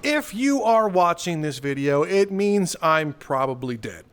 If you are watching this video, it means I'm probably dead.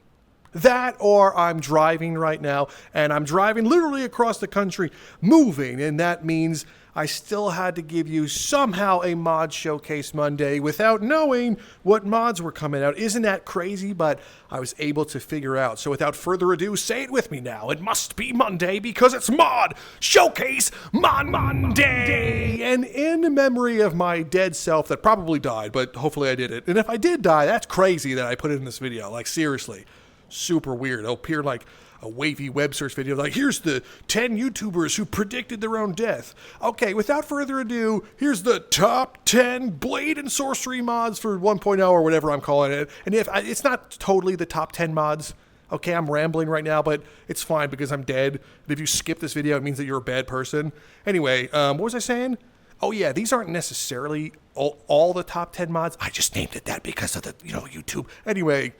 That, or I'm driving right now, and I'm driving literally across the country, moving, and that means I still had to give you somehow a mod showcase Monday without knowing what mods were coming out. Isn't that crazy? But I was able to figure out. So without further ado, say it with me now. It must be Monday because it's Mod Showcase Monday! And in memory of my dead self that probably died, but hopefully I did it. And if I did die, that's crazy that I put it in this video. Like, seriously. Super weird. It'll appear like a wavy web search video, like, here's the 10 YouTubers who predicted their own death. Okay, without further ado, here's the top 10 Blade and Sorcery mods for 1.0 or whatever I'm calling it. And if it's not totally the top 10 mods, okay, I'm rambling right now, but it's fine because I'm dead. And if you skip this video, it means that you're a bad person. Anyway, what was I saying? Oh yeah, these aren't necessarily all the top 10 mods. I just named it that because of the, YouTube. Anyway,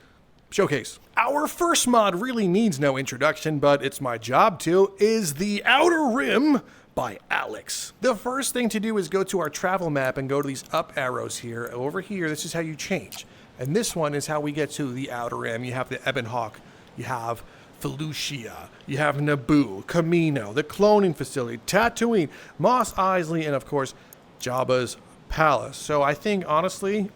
showcase. Our first mod really needs no introduction, but it's my job to, is the Outer Rim by Alex. The first thing to do is go to our travel map and go to these up arrows here. Over here, this is how you change. And this one is how we get to the Outer Rim. You have the Ebon Hawk, you have Felucia, you have Naboo, Kamino, the cloning facility, Tatooine, Mos Eisley, and of course, Jabba's Palace. So I think honestly,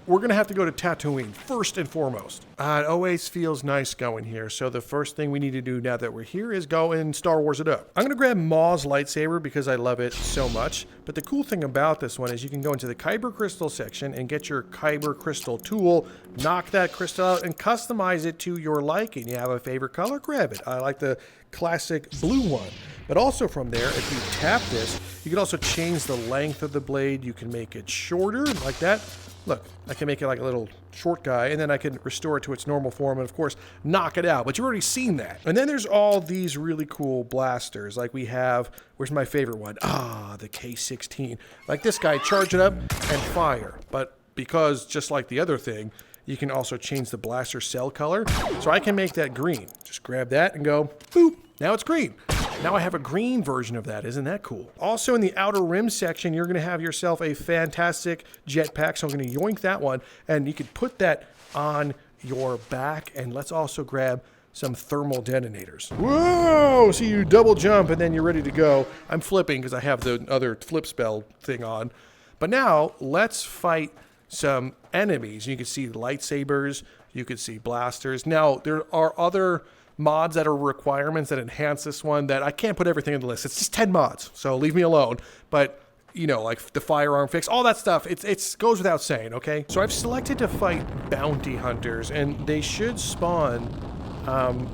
we're gonna have to go to Tatooine first and foremost. It always feels nice going here. So the first thing we need to do now that we're here is go and Star Wars it up. I'm gonna grab Maul's lightsaber because I love it so much. But the cool thing about this one is you can go into the Kyber Crystal section and get your Kyber Crystal tool, knock that crystal out, and customize it to your liking. You have a favorite color, grab it. I like the classic blue one. But also from there, if you tap this, you can also change the length of the blade. You can make it shorter, like that. Look, I can make it like a little short guy, and then I can restore it to its normal form, and of course, knock it out. But you've already seen that. And then there's all these really cool blasters. Like we have, where's my favorite one? The K16. Like this guy, charge it up and fire. But because, just like the other thing, you can also change the blaster cell color. So I can make that green. Just grab that and go, boop, now it's green. Now I have a green version of that. Isn't that cool? Also in the Outer Rim section, you're going to have yourself a fantastic jetpack. So I'm going to yoink that one, and you can put that on your back. And let's also grab some thermal detonators. Whoa! So you double jump, and then you're ready to go. I'm flipping because I have the other flip spell thing on. But now let's fight some enemies. You can see lightsabers. You can see blasters. Now there are other mods that are requirements that enhance this one that I can't put everything in the list. It's just 10 mods, so leave me alone. But, like the firearm fix, all that stuff, it goes without saying, okay? So I've selected to fight bounty hunters, and they should spawn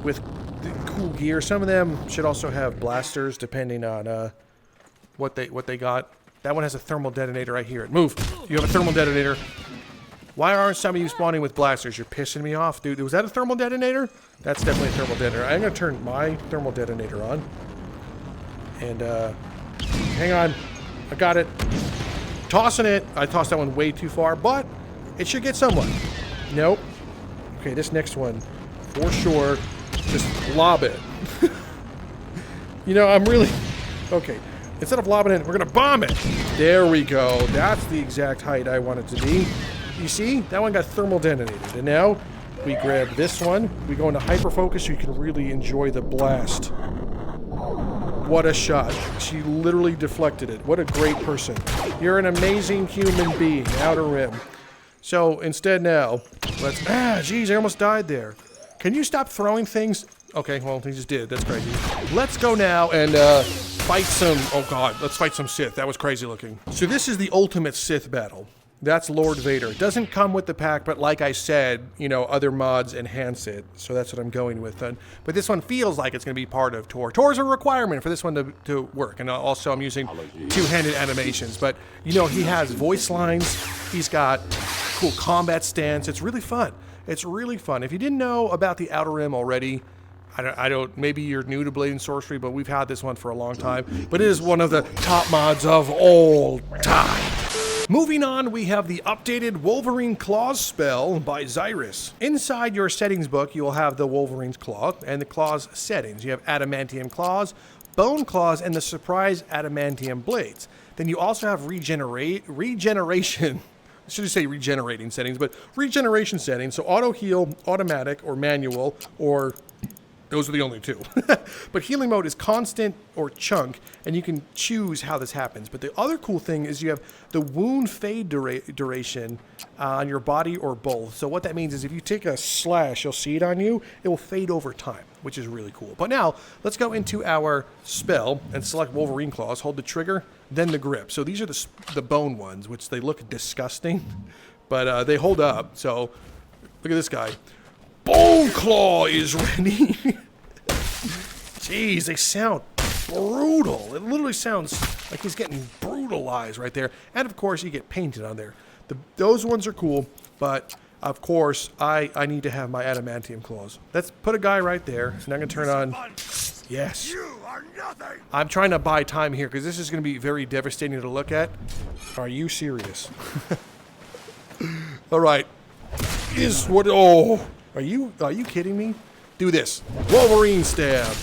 with cool gear. Some of them should also have blasters, depending on what they got. That one has a thermal detonator. I hear it. Move. You have a thermal detonator. Why aren't some of you spawning with blasters? You're pissing me off, dude. Was that a thermal detonator? That's definitely a thermal detonator. I'm going to turn my thermal detonator on. And, hang on. I got it. Tossing it. I tossed that one way too far, but it should get someone. Nope. Okay, this next one, for sure, just lob it. I'm really... Okay. Instead of lobbing it, we're going to bomb it. There we go. That's the exact height I want it to be. You see? That one got thermal detonated. And now we grab this one. We go into hyper focus so you can really enjoy the blast. What a shot. She literally deflected it. What a great person. You're an amazing human being, Outer Rim. So instead now, let's... Geez, I almost died there. Can you stop throwing things? Okay, well, he just did. That's crazy. Let's go now and fight some... Oh, God. Let's fight some Sith. That was crazy looking. So this is the ultimate Sith battle. That's Lord Vader. It doesn't come with the pack, but like I said, other mods enhance it. So that's what I'm going with. But this one feels like it's going to be part of Tor. Tor's a requirement for this one to work. And also I'm using two-handed animations. But, he has voice lines. He's got cool combat stance. It's really fun. It's really fun. If you didn't know about the Outer Rim already, I don't, maybe you're new to Blade and Sorcery, but we've had this one for a long time. But it is one of the top mods of all time. Moving on, we have the updated Wolverine Claws spell by Zyres. Inside your settings book, you will have the Wolverine's Claw and the Claws settings. You have Adamantium Claws, Bone Claws, and the Surprise Adamantium Blades. Then you also have Regeneration should just say regenerating settings, but regeneration settings. So auto heal, automatic, or manual, or those are the only two. But healing mode is constant or chunk, and you can choose how this happens. But the other cool thing is you have the wound fade duration on your body or both. So what that means is if you take a slash, you'll see it on you, it will fade over time, which is really cool. But now, let's go into our spell and select Wolverine Claws. Hold the trigger, then the grip. So these are the bone ones, which they look disgusting, but they hold up. So look at this guy. Bone Claw is ready. Jeez, they sound brutal. It literally sounds like he's getting brutalized right there. And of course, you get painted on there. Those ones are cool, but of course, I need to have my adamantium claws. Let's put a guy right there. So now I'm going to turn on... Yes. You are nothing. I'm trying to buy time here because this is going to be very devastating to look at. Are you serious? All right. Oh... Are you kidding me? Do this. Wolverine stab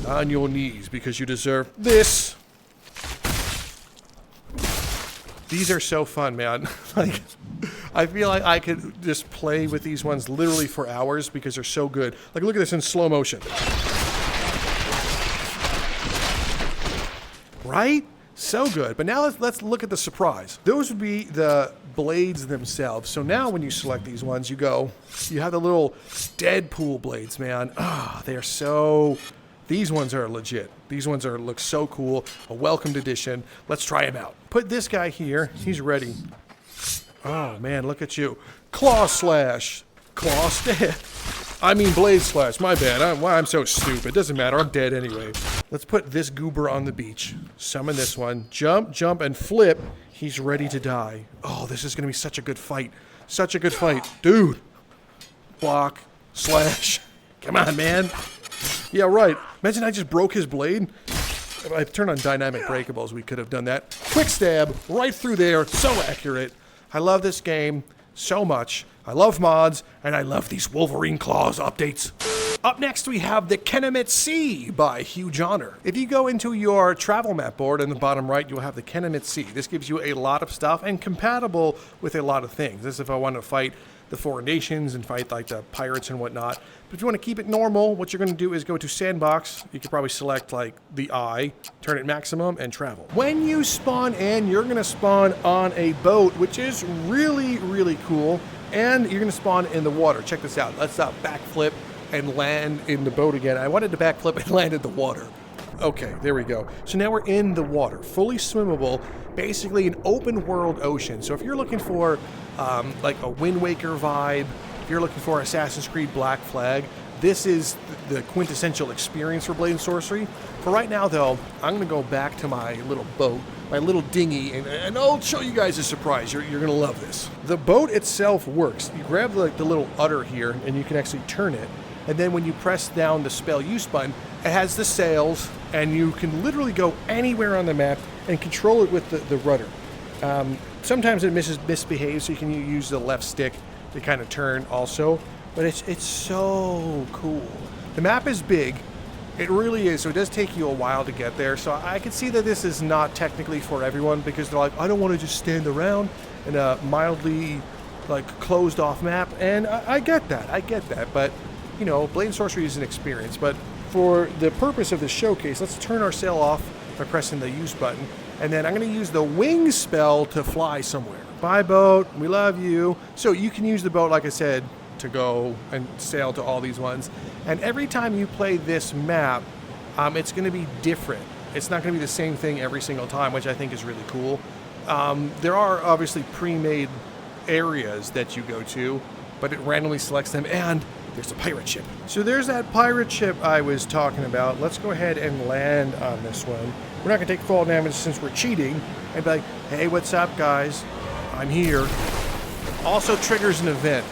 on your knees because you deserve this. These are so fun, man. Like, I feel like I could just play with these ones literally for hours because they're so good. Like, look at this in slow motion. Right? So good. But now let's look at the surprise. Those would be the blades themselves. So now when you select these ones, you have the little Deadpool blades, man. Ah, they are so... These ones are legit. These ones look so cool. A welcomed addition. Let's try them out. Put this guy here. He's ready. Oh, man, look at you. Claw slash. Claw stab. I mean blade slash. My bad. I'm so stupid. Doesn't matter. I'm dead anyway. Let's put this goober on the beach. Summon this one. Jump, jump, and flip. He's ready to die. Oh, this is going to be such a good fight. Such a good fight. Dude. Block. Slash. Come on, man. Yeah, right. Imagine I just broke his blade. If I turned on dynamic breakables, we could have done that. Quick stab. Right through there. So accurate. I love this game so much. I love mods, and I love these Wolverine Claws updates. Up next, we have the Khenement Sea by HuJohner. If you go into your travel map board in the bottom right, you'll have the Khenement Sea. This gives you a lot of stuff and compatible with a lot of things. This is if I want to fight the foreign nations and fight like the pirates and whatnot. But if you want to keep it normal, what you're going to do is go to sandbox. You could probably select like the eye, turn it maximum, and travel. When you spawn in, you're going to spawn on a boat, which is really, really cool. And you're going to spawn in the water. Check this out. Let's backflip and land in the boat again. I wanted to backflip and land in the water. Okay, there we go. So now we're in the water, fully swimmable, basically an open world ocean. So if you're looking for like a Wind Waker vibe, if you're looking for Assassin's Creed Black Flag, this is the quintessential experience for Blade and Sorcery. For right now, though, I'm going to go back to my little boat, my little dinghy, and I'll show you guys a surprise. You're going to love this. The boat itself works. You grab the little udder here, and you can actually turn it. And then when you press down the spell use button, it has the sails, and you can literally go anywhere on the map and control it with the rudder. Sometimes it misbehaves, so you can use the left stick to kind of turn also. But it's so cool. The map is big. It really is, so it does take you a while to get there. So I can see that this is not technically for everyone because they're like, I don't want to just stand around in a mildly like closed off map. And I get that. But you know, Blade and Sorcery is an experience. But for the purpose of this showcase, let's turn our sail off by pressing the use button. And then I'm going to use the wing spell to fly somewhere. Bye, boat. We love you. So you can use the boat, like I said, to go and sail to all these ones. And every time you play this map, it's going to be different. It's not going to be the same thing every single time, which I think is really cool. There are obviously pre-made areas that you go to, but it randomly selects them, and there's a pirate ship. So there's that pirate ship I was talking about. Let's go ahead and land on this one. We're not going to take fall damage since we're cheating. And be like, hey, what's up, guys? I'm here. Also triggers an event.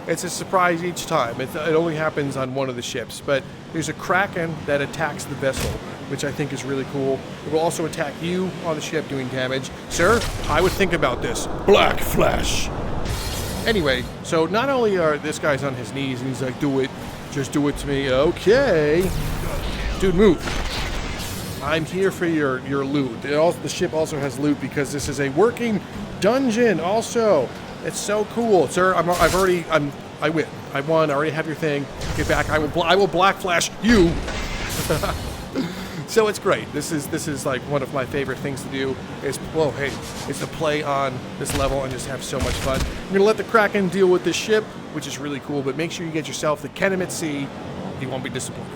It's a surprise each time. It only happens on one of the ships, but there's a kraken that attacks the vessel, which I think is really cool. It will also attack you on the ship doing damage. Sir, I would think about this. Black Flash. Anyway, so not only are this guy's on his knees and he's like, do it, just do it to me. Okay. Dude, move. I'm here for your loot. The ship also has loot because this is a working dungeon also. It's so cool. Sir, I win. I won. I already have your thing. Get back. I will black flash you. So it's great. This is like one of my favorite things to do is, is to play on this level and just have so much fun. I'm going to let the Kraken deal with this ship, which is really cool, but make sure you get yourself the Khenement Sea. You won't be disappointed.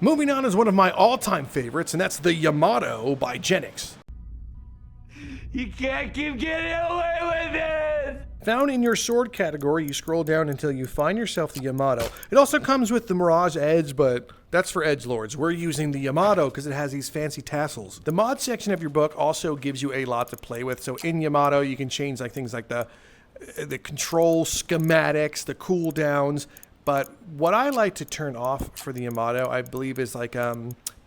Moving on is one of my all-time favorites, and that's the Yamato by Jenix. You can't keep getting away with it! Found in your sword category, you scroll down until you find yourself the Yamato. It also comes with the Mirage Edge, but that's for edgelords. We're using the Yamato because it has these fancy tassels. The mod section of your book also gives you a lot to play with. So in Yamato, you can change like things like the control schematics, the cooldowns. But what I like to turn off for the Yamato, I believe, is like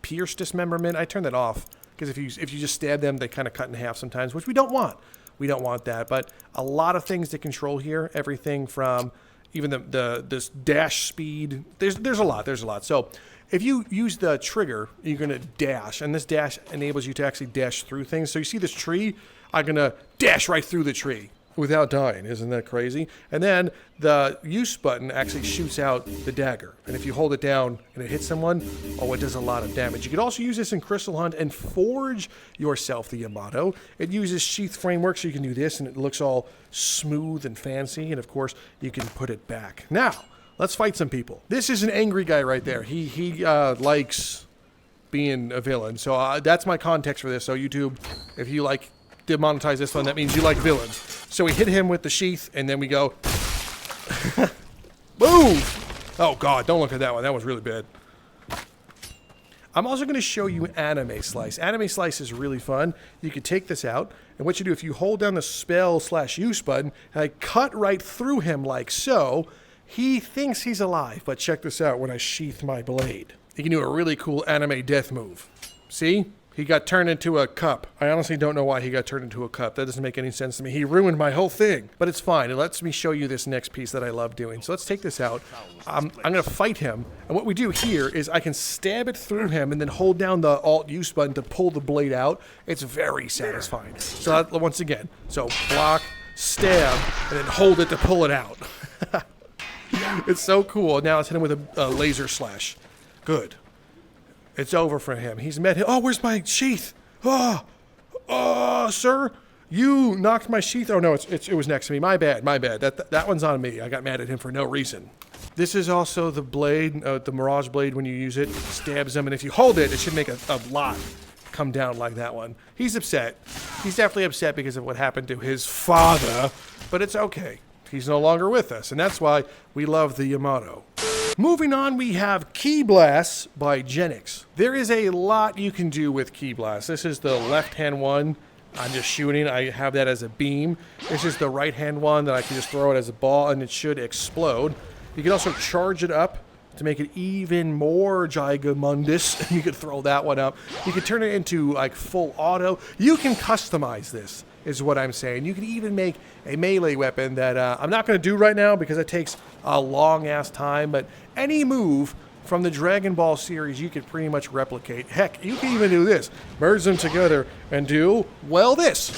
pierce dismemberment. I turn that off because if you just stab them, they kind of cut in half sometimes, which we don't want. We don't want that. But a lot of things to control here. Everything from even this dash speed. There's a lot. There's a lot. So if you use the trigger, you're going to dash, and this dash enables you to actually dash through things. So you see this tree, I'm going to dash right through the tree without dying. Isn't that crazy? And then the use button actually shoots out the dagger. And if you hold it down and it hits someone, it does a lot of damage. You could also use this in Crystal Hunt and forge yourself the Yamato. It uses sheath framework, so you can do this, and it looks all smooth and fancy. And of course, you can put it back. Now, let's fight some people. This is an angry guy right there. He likes being a villain. So that's my context for this. So YouTube, if you like demonetize this one, that means you like villains. So we hit him with the sheath, and then we go, boom! Oh God, don't look at that one. That was really bad. I'm also going to show you Anime Slice. Anime Slice is really fun. You can take this out, and what you do, if you hold down the spell/use button, and I cut right through him like so, he thinks he's alive. But check this out when I sheath my blade. You can do a really cool anime death move. See? He got turned into a cup. I honestly don't know why he got turned into a cup. That doesn't make any sense to me. He ruined my whole thing. But it's fine. It lets me show you this next piece that I love doing. So let's take this out. I'm going to fight him. And what we do here is I can stab it through him and then hold down the Alt-Use button to pull the blade out. It's very satisfying. So once again, so block, stab, and then hold it to pull it out. It's so cool. Now let's hit him with a laser slash. Good. It's over for him. He's met him. Oh, where's my sheath? Oh, sir, you knocked my sheath. Oh no, it was next to me. My bad. That one's on me. I got mad at him for no reason. This is also the blade, the Mirage blade. When you use it, stabs him, and if you hold it, it should make a lot come down like that one. He's upset. He's definitely upset because of what happened to his father, but it's okay. He's no longer with us, and that's why we love the Yamato. Moving on, we have Ki Blast by Jenix. There is a lot you can do with Ki Blast. This is the left-hand one. I'm just shooting. I have that as a beam. This is the right-hand one that I can just throw it as a ball, and it should explode. You can also charge it up to make it even more gigamundous. You could throw that one up. You could turn it into like full auto. You can customize this, is what I'm saying. You can even make a melee weapon that I'm not going to do right now because it takes a long-ass time, but any move from the Dragon Ball series you could pretty much replicate. Heck, you can even do this. Merge them together and do, well, this.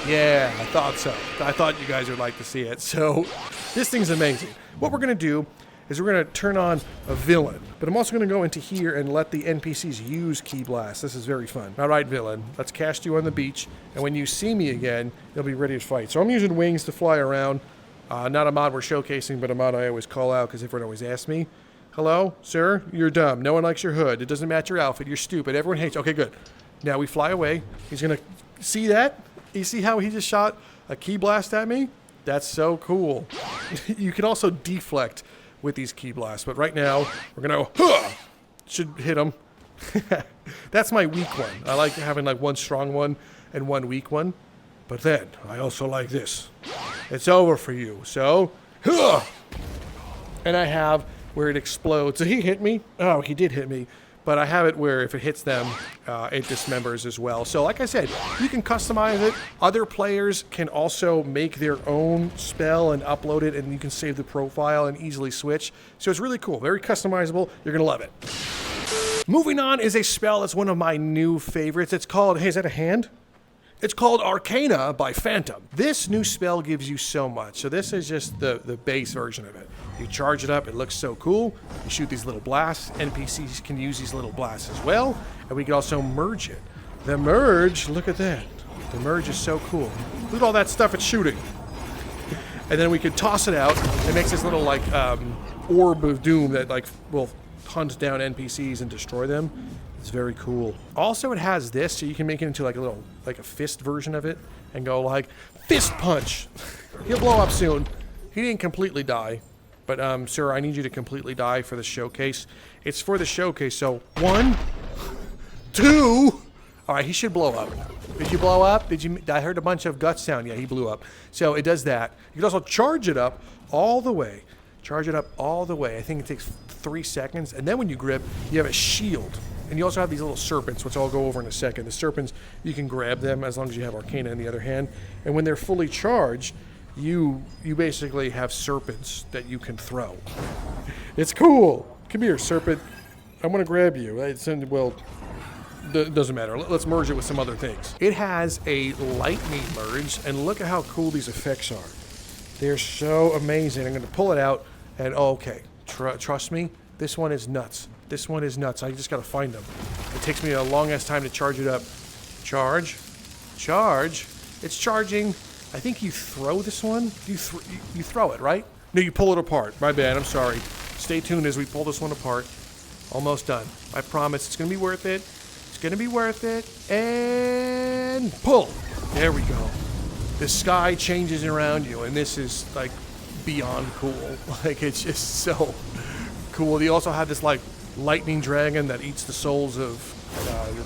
Yeah, I thought so. I thought you guys would like to see it. So this thing's amazing. What we're going to do is we're going to turn on a villain. But I'm also going to go into here and let the NPCs use Ki Blast. This is very fun. All right, villain, let's cast you on the beach. And when you see me again, you'll be ready to fight. So I'm using wings to fly around. Not a mod we're showcasing, but a mod I always call out because everyone always asks me. Hello, sir? You're dumb. No one likes your hood. It doesn't match your outfit. You're stupid. Everyone hates you. Okay, good. Now we fly away. He's going to see that? You see how he just shot a Ki Blast at me? That's so cool. You can also deflect with these Ki Blasts, but right now we're gonna should hit him. That's my weak one. I like having like one strong one and one weak one, but then I also like this. It's over for you. So, and I have where it explodes. So he hit me. Oh, he did hit me. But I have it where if it hits them, it dismembers as well. So like I said, you can customize it. Other players can also make their own spell and upload it, and you can save the profile and easily switch. So it's really cool, very customizable. You're gonna love it. Moving on is a spell that's one of my new favorites. It's called, hey, is that a hand? It's called Arcana by Phantom. This new spell gives you so much. So this is just the base version of it. You charge it up, it looks so cool. You shoot these little blasts. NPCs can use these little blasts as well. And we can also merge it. The merge, look at that. The merge is so cool. Look at all that stuff it's shooting. And then we could toss it out. It makes this little like orb of doom that like will hunt down NPCs and destroy them. It's very cool. Also, it has this, so you can make it into like a little, like a fist version of it, and go like fist punch. He'll blow up soon. He didn't completely die, but sir, I need you to completely die for the showcase. It's for the showcase. So 1, 2. All right, he should blow up. Did you blow up? Did you? I heard a bunch of guts sound. Yeah, he blew up. So it does that. You can also charge it up all the way. Charge it up all the way. I think it takes 3 seconds, and then when you grip, you have a shield. And you also have these little serpents, which I'll go over in a second. The serpents, you can grab them as long as you have Arcana in the other hand. And when they're fully charged, you basically have serpents that you can throw. It's cool. Come here, serpent. I want to grab you. Well, it doesn't matter. Let's merge it with some other things. It has a lightning merge, and look at how cool these effects are. They're so amazing. I'm going to pull it out, and okay, trust me, this one is nuts. This one is nuts. I just gotta find them. It takes me a long-ass time to charge it up. Charge. Charge. It's charging. I think you throw this one. You throw it, right? No, you pull it apart. My bad. I'm sorry. Stay tuned as we pull this one apart. Almost done. I promise it's gonna be worth it. It's gonna be worth it. And pull. There we go. The sky changes around you, and this is like beyond cool. Like it's just so cool. You also have this like lightning dragon that eats the souls of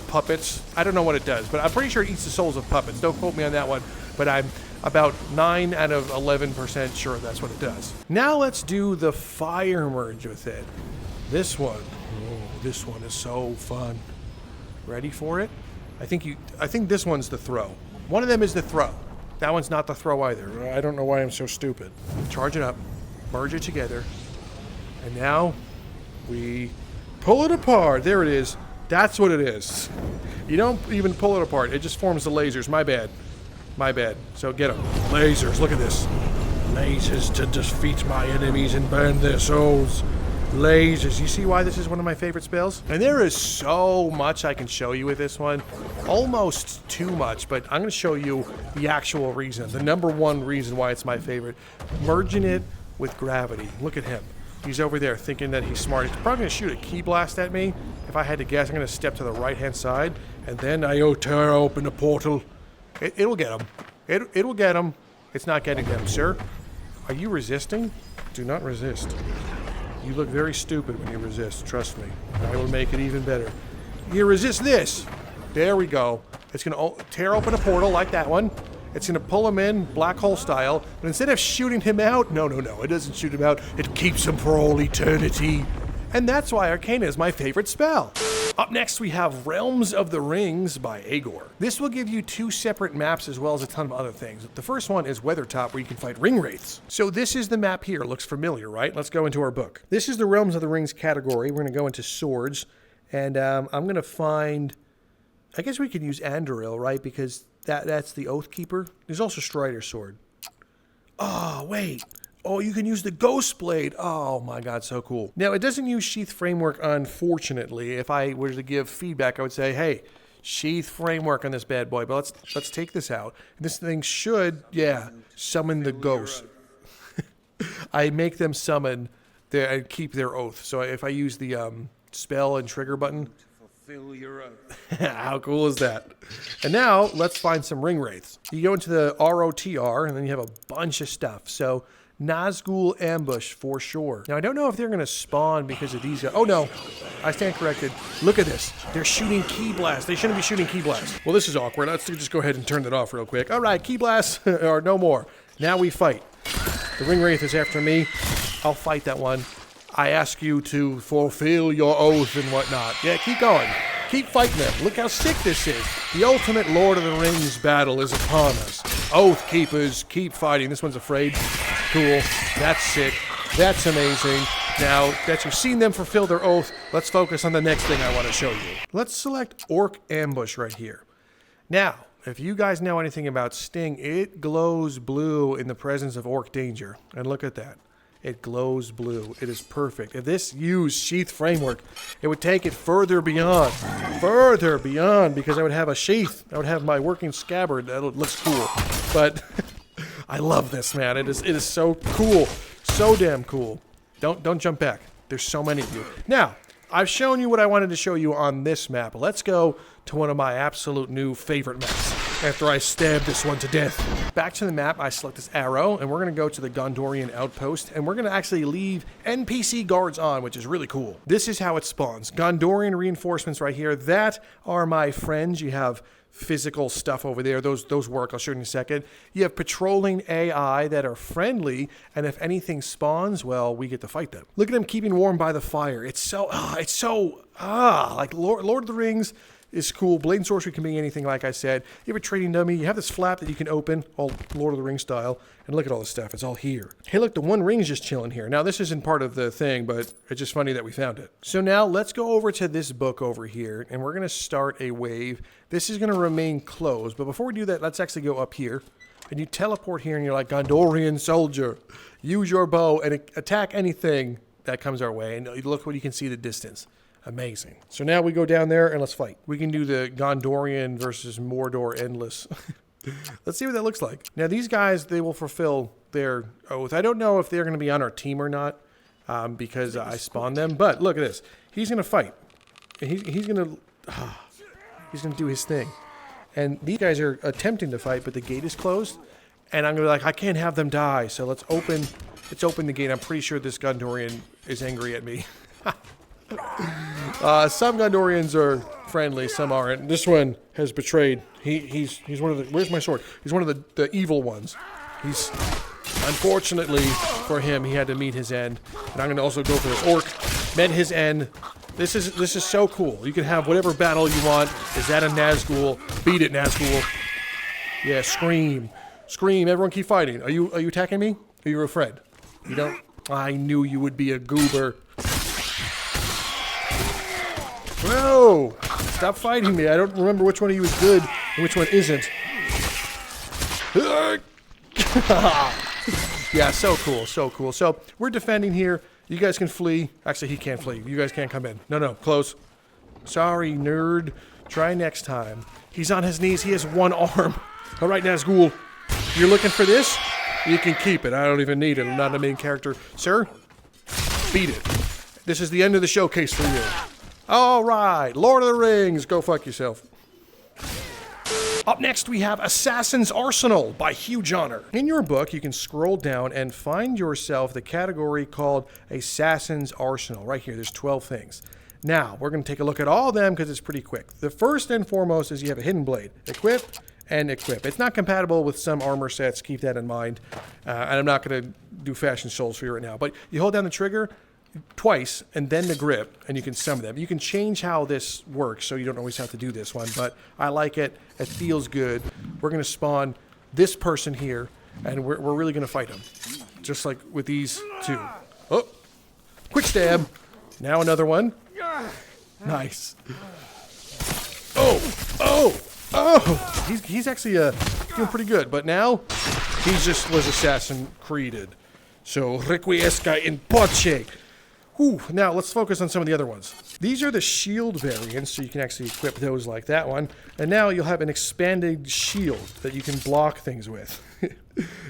puppets. I don't know what it does, but I'm pretty sure it eats the souls of puppets. Don't quote me on that one, but I'm about 9 out of 11% sure that's what it does. Now let's do the fire merge with it. This one. Oh, this one is so fun. Ready for it? I think this one's the throw. One of them is the throw. That one's not the throw either. I don't know why I'm so stupid. Charge it up, merge it together, and now we pull it apart. There it is. That's what it is. You don't even pull it apart. It just forms the lasers. My bad. My bad. So get them. Lasers. Look at this. Lasers to defeat my enemies and burn their souls. Lasers. You see why this is one of my favorite spells? And there is so much I can show you with this one. Almost too much, but I'm going to show you the actual reason. The number one reason why it's my favorite. Merging it with gravity. Look at him. He's over there thinking that he's smart. He's probably going to shoot a key blast at me. If I had to guess, I'm going to step to the right-hand side, and then I tear open the portal. It'll get him. It'll get him. It's not getting them, sir. Are you resisting? Do not resist. You look very stupid when you resist. Trust me. I will make it even better. You resist this. There we go. It's going to tear open a portal like that one. It's going to pull him in, black hole style, but instead of shooting him out, no, it doesn't shoot him out. It keeps him for all eternity. And that's why Arcana is my favorite spell. Up next, we have Realms of the Rings by Aegor. This will give you 2 separate maps as well as a ton of other things. The first one is Weathertop, where you can fight ring wraiths. So this is the map here. Looks familiar, right? Let's go into our book. This is the Realms of the Rings category. We're going to go into swords, and I'm going to find... I guess we could use Andoril, right? Because that's the Oathkeeper. There's also Strider's Sword. Oh, wait. Oh, you can use the Ghost Blade. Oh my God, so cool. Now, it doesn't use Sheath Framework, unfortunately. If I were to give feedback, I would say, hey, Sheath Framework on this bad boy. But let's take this out. This thing should, yeah, summon the ghost. I make them summon and keep their oath. So if I use the spell and trigger button, fulfill your oath. How cool is that? And now let's find some ring wraiths. You go into the ROTR and then you have a bunch of stuff. So Nazgul Ambush for sure. Now I don't know if they're going to spawn because of these guys. Oh no, I stand corrected. Look at this. They're shooting Key Blast. They shouldn't be shooting Key Blast. Well, this is awkward. Let's just go ahead and turn that off real quick. All right, Key Blast or no more. Now we fight. The ring wraith is after me. I'll fight that one. I ask you to fulfill your oath and whatnot. Yeah, keep going. Keep fighting them. Look how sick this is. The ultimate Lord of the Rings battle is upon us. Oath Keepers, keep fighting. This one's afraid. Cool. That's sick. That's amazing. Now that you've seen them fulfill their oath, let's focus on the next thing I want to show you. Let's select Orc Ambush right here. Now, if you guys know anything about Sting, it glows blue in the presence of orc danger. And look at that. It glows blue. It is perfect. If this used sheath framework, it would take it further beyond, because I would have a sheath. I would have my working scabbard. That looks cool. But I love this, man. It is so cool. So damn cool. Don't jump back. There's so many of you. Now, I've shown you what I wanted to show you on this map. Let's go to one of my absolute new favorite maps after I stab this one to death. Back to the map, I select this arrow, and we're going to go to the Gondorian outpost, and we're going to actually leave NPC guards on, which is really cool. This is how it spawns. Gondorian reinforcements right here. That are my friends. You have physical stuff over there. Those work. I'll show you in a second. You have patrolling AI that are friendly, and if anything spawns, well, we get to fight them. Look at them keeping warm by the fire. It's so like Lord of the Rings is cool. Blade and Sorcery can be anything, like I said. You have a trading dummy. You have this flap that you can open, all Lord of the Rings style. And look at all this stuff. It's all here. Hey, look, the One Ring's just chilling here. Now, this isn't part of the thing, but it's just funny that we found it. So now, let's go over to this book over here, and we're going to start a wave. This is going to remain closed, but before we do that, let's actually go up here. And you teleport here, and you're like, Gondorian soldier, use your bow and attack anything that comes our way. And look what you can see the distance. Amazing. So now we go down there and let's fight. We can do the Gondorian versus Mordor Endless. Let's see what that looks like. Now these guys, they will fulfill their oath. I don't know if they're going to be on our team or not because I spawned them. But look at this. He's going to fight. He's going to do his thing. And these guys are attempting to fight, but the gate is closed. And I'm going to be like, I can't have them die. So let's open the gate. I'm pretty sure this Gondorian is angry at me. Some Gondorians are friendly, some aren't. This one has betrayed. He's one of the. Where's my sword? He's one of the evil ones. He's unfortunately for him, he had to meet his end. And I'm going to also go for this orc. Met his end. This is so cool. You can have whatever battle you want. Is that a Nazgul? Beat it, Nazgul. Yeah, scream, scream. Everyone, keep fighting. Are you attacking me? Are you a friend? You don't. I knew you would be a goober. Whoa! Stop fighting me. I don't remember which one of you is good and which one isn't. Yeah, so cool, so cool. So, we're defending here. You guys can flee. Actually, he can't flee. You guys can't come in. No, close. Sorry, nerd. Try next time. He's on his knees. He has one arm. All right, Nazgul. You're looking for this? You can keep it. I don't even need it. I'm not a main character. Sir, beat it. This is the end of the showcase for you. All right, Lord of the Rings, go fuck yourself. Up next, we have Assassin's Arsenal by HuJohner. In your book, you can scroll down and find yourself the category called Assassin's Arsenal. Right here, there's 12 things. Now, we're going to take a look at all of them because it's pretty quick. The first and foremost is you have a hidden blade. Equip and equip. It's not compatible with some armor sets, keep that in mind. And I'm not going to do fashion souls for you right now. But you hold down the trigger twice and then the grip and you can summon them. You can change how this works so you don't always have to do this one, but I like it. It feels good. We're going to spawn this person here and we're really going to fight him. Just like with these two. Oh, quick stab. Now another one. Nice. Oh. He's actually doing pretty good, but now he just was Assassin Creeded. So requiesca in pace. Whew. Now, let's focus on some of the other ones. These are the shield variants, so you can actually equip those like that one. And now you'll have an expanded shield that you can block things with.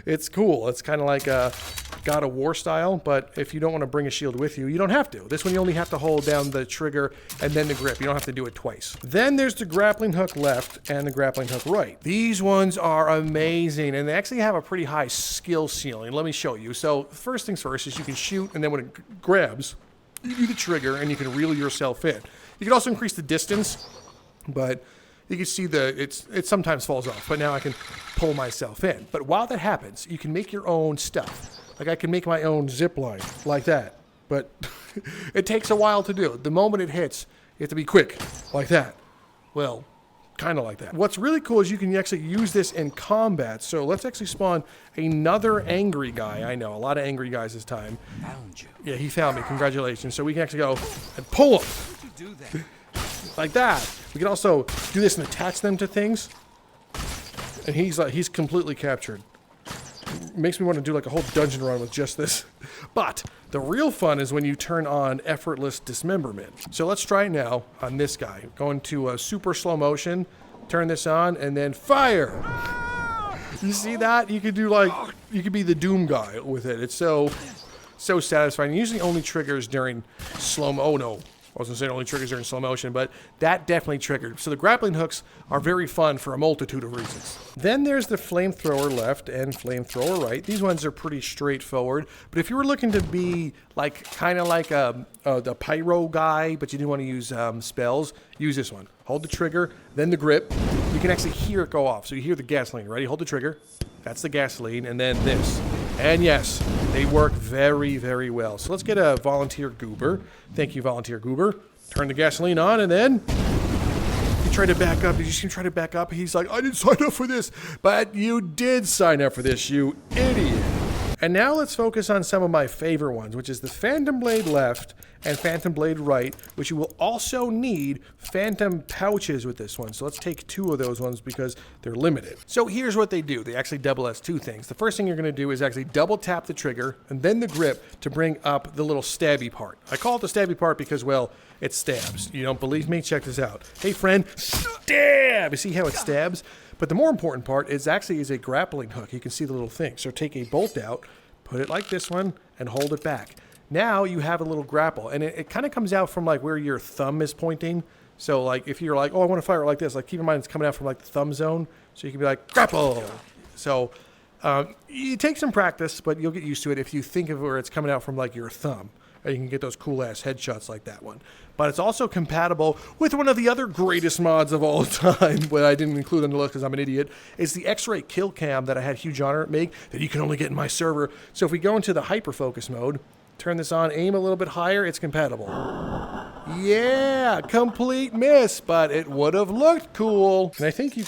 It's cool. It's kind of like a God of War style, but if you don't want to bring a shield with you, you don't have to. This one you only have to hold down the trigger and then the grip. You don't have to do it twice. Then there's the grappling hook left and the grappling hook right. These ones are amazing, and they actually have a pretty high skill ceiling. Let me show you. So first things first is you can shoot, and then when it grabs, you do the trigger, and you can reel yourself in. You can also increase the distance, but you can see it sometimes falls off, but now I can pull myself in. But while that happens, you can make your own stuff. Like I can make my own zip line like that, but it takes a while to do. The moment it hits, you have to be quick like that. Well, kind of like that. What's really cool is you can actually use this in combat. So let's actually spawn another angry guy. I know, a lot of angry guys this time. Found you. Yeah, he found me. Congratulations. So we can actually go and pull him. How'd you do that? Like that. We can also do this and attach them to things. And he's completely captured. Makes me want to do like a whole dungeon run with just this. But the real fun is when you turn on effortless dismemberment. So let's try it now on this guy. Going to super slow motion, turn this on, and then fire. You see that? You could do like, you could be the Doom guy with it. It's so satisfying. It usually only triggers during slow-mo. Oh no. I was going to say it only triggers during slow motion, but that definitely triggered. So the grappling hooks are very fun for a multitude of reasons. Then there's the flamethrower left and flamethrower right. These ones are pretty straightforward, but if you were looking to be like kind of like the pyro guy, but you didn't want to use spells, use this one. Hold the trigger, then the grip. You can actually hear it go off. So you hear the gasoline. Ready? Hold the trigger. That's the gasoline, and then this. And yes, they work very, very well. So let's get a volunteer goober. Thank you, volunteer goober. Turn the gasoline on, and then you try to back up. Did you see him try to back up? He's like, I didn't sign up for this. But you did sign up for this, you idiot. And now let's focus on some of my favorite ones, which is the Phantom Blade left and Phantom Blade right, which you will also need Phantom pouches with this one. So let's take 2 of those ones because they're limited. So here's what they do. They actually double as 2 things. The first thing you're going to do is actually double tap the trigger and then the grip to bring up the little stabby part. I call it the stabby part because, well, it stabs. You don't believe me? Check this out. Hey, friend, stab! You see how it stabs? But the more important part is actually a grappling hook. You can see the little thing. So take a bolt out, put it like this one, and hold it back. Now you have a little grapple, and it kind of comes out from like where your thumb is pointing. So like if you're like, oh, I want to fire it like this, like keep in mind it's coming out from like the thumb zone. So you can be like, grapple. So you take some practice, but you'll get used to it if you think of where it's coming out from like your thumb. You can get those cool ass headshots like that one. But it's also compatible with one of the other greatest mods of all time, but I didn't include on the list because I'm an idiot, is the X-Ray kill cam that I had HuJohner make that you can only get in my server. So if we go into the hyper-focus mode, turn this on, aim a little bit higher, it's compatible. Yeah, complete miss, but it would have looked cool. And I think you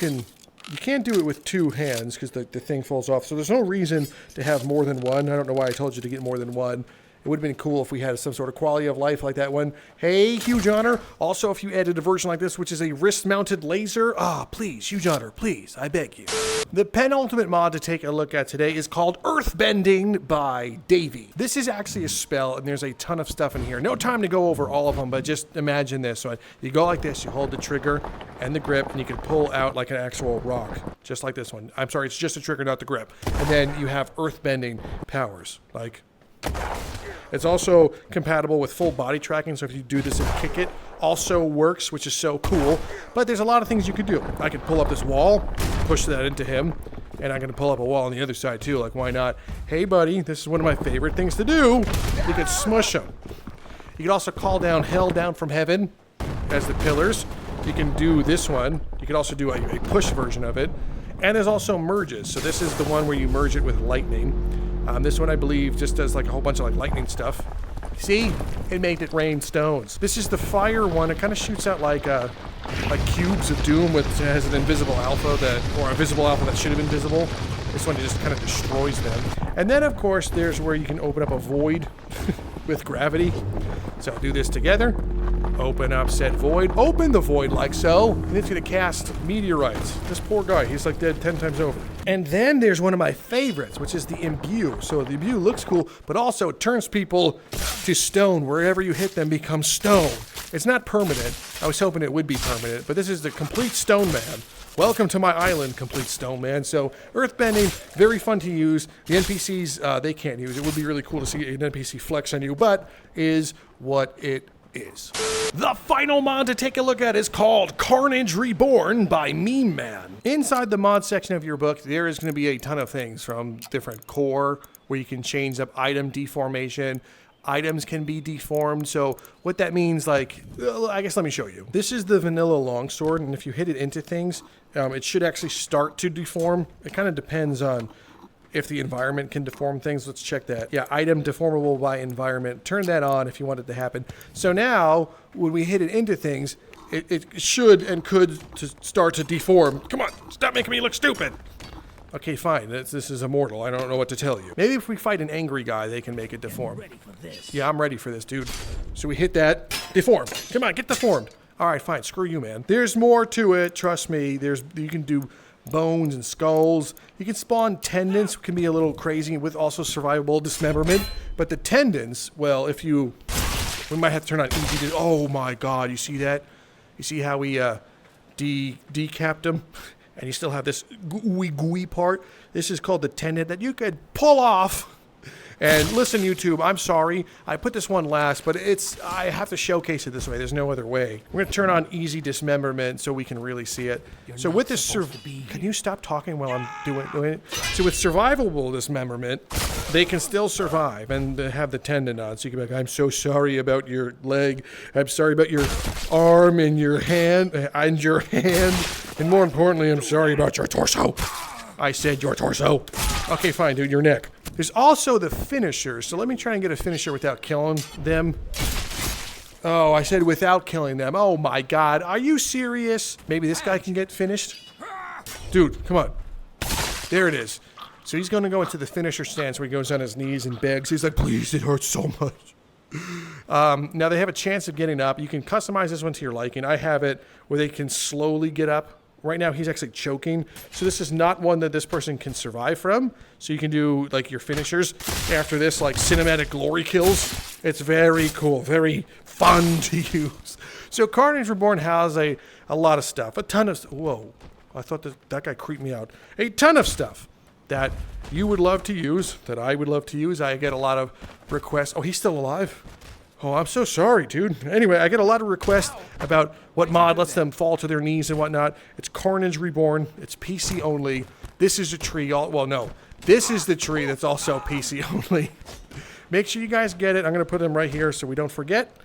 can't do it with 2 hands because the thing falls off. So there's no reason to have more than one. I don't know why I told you to get more than one. It would have been cool if we had some sort of quality of life like that one. Hey, HuJohner. Also, if you added a version like this, which is a wrist-mounted laser, please, HuJohner, please, I beg you. The penultimate mod to take a look at today is called Earthbending by Davi. This is actually a spell, and there's a ton of stuff in here. No time to go over all of them, but just imagine this. So you go like this, you hold the trigger and the grip, and you can pull out like an actual rock, just like this one. I'm sorry, it's just a trigger, not the grip. And then you have earthbending powers, like... It's also compatible with full body tracking, so if you do this and kick it, also works, which is so cool. But there's a lot of things you could do. I could pull up this wall, push that into him, and I'm going to pull up a wall on the other side too, like why not? Hey buddy, this is one of my favorite things to do. You could smush him. You could also call down hell down from heaven as the pillars. You can do this one. You could also do a push version of it. And there's also merges. So this is the one where you merge it with lightning. This one, I believe, just does like a whole bunch of like lightning stuff. See? It made it rain stones. This is the fire one. It kind of shoots out like cubes of doom with it has an invisible alpha or a visible alpha that should have been visible. This one just kind of destroys them. And then, of course, there's where you can open up a void with gravity. So I'll do this together. Open up said void. Open the void like so. And it's going to cast meteorites. This poor guy, he's like dead 10 times over. And then there's one of my favorites, which is the imbue. So the imbue looks cool, but also it turns people to stone. Wherever you hit them becomes stone. It's not permanent. I was hoping it would be permanent, but this is the complete stone man. Welcome to my island, complete stone man. So earthbending, very fun to use. The NPCs, they can't use. It would be really cool to see an NPC flex on you, but is what it is. The final mod to take a look at is called Carnage Reborn by MemeMan. Inside the mod section of your book, there is going to be a ton of things from different core where you can change up item deformation. Items can be deformed. So what that means, like, I guess let me show you. This is the vanilla longsword, and if you hit it into things, it should actually start to deform. It kind of depends on if the environment can deform things. Let's check that. Yeah, item deformable by environment. Turn that on if you want it to happen. So now, when we hit it into things, it should and could start to deform. Come on, stop making me look stupid. Okay, fine. This is immortal. I don't know what to tell you. Maybe if we fight an angry guy, they can make it deform. Ready for this. Yeah, I'm ready for this, dude. So we hit that. Deform. Come on, get deformed. All right, fine. Screw you, man. There's more to it. Trust me. You can do bones and skulls. You can spawn tendons, can be a little crazy with also survivable dismemberment. But the tendons, well, we might have to turn on easy. Oh my God, you see that? You see how we decapped him? And you still have this gooey part. This is called the tendon that you could pull off. And listen, YouTube, I'm sorry. I put this one last, but I have to showcase it this way. There's no other way. We're going to turn on easy dismemberment so we can really see it. So with this, can you stop talking while I'm doing it? So with survivable dismemberment, they can still survive and have the tendon on. So you can be like, I'm so sorry about your leg. I'm sorry about your arm and your hand. And more importantly, I'm sorry about your torso. I said your torso. Okay, fine, dude, your neck. There's also the finishers. So let me try and get a finisher without killing them. Oh, I said without killing them. Oh my God, are you serious? Maybe this guy can get finished? Dude, come on. There it is. So he's gonna go into the finisher stance where he goes on his knees and begs. He's like, please, it hurts so much. Now they have a chance of getting up. You can customize this one to your liking. I have it where they can slowly get up. Right now, he's actually choking. So this is not one that this person can survive from. So you can do, like, your finishers after this, like, cinematic glory kills. It's very cool, very fun to use. So Carnage Reborn has a lot of stuff. A ton of... Whoa. I thought that guy creeped me out. A ton of stuff that you would love to use, that I would love to use. I get a lot of requests. Oh, he's still alive? Oh, I'm so sorry, dude. Anyway, I get a lot of requests about what mod lets them fall to their knees and whatnot. It's Carnage Reborn. It's PC only. This is a tree. Well, no. This is the tree that's also PC only. Make sure you guys get it. I'm going to put them right here so we don't forget.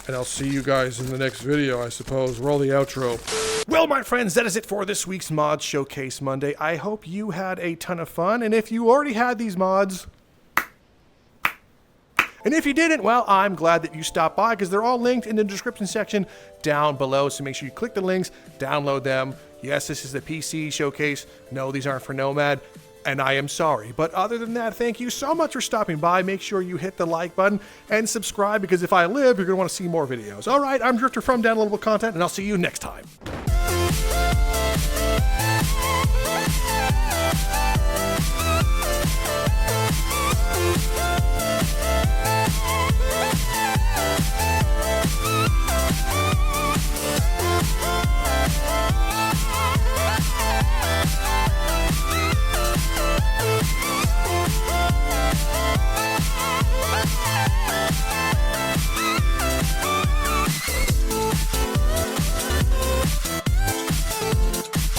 And I'll see you guys in the next video, I suppose. Roll the outro. Well, my friends, that is it for this week's Mod Showcase Monday. I hope you had a ton of fun. And if you already had these mods... And if you didn't, well, I'm glad that you stopped by because they're all linked in the description section down below. So make sure you click the links, download them. Yes, this is the PC showcase. No, these aren't for Nomad. And I am sorry. But other than that, thank you so much for stopping by. Make sure you hit the like button and subscribe because if I live, you're going to want to see more videos. All right, I'm Drifter from Downloadable Content, and I'll see you next time.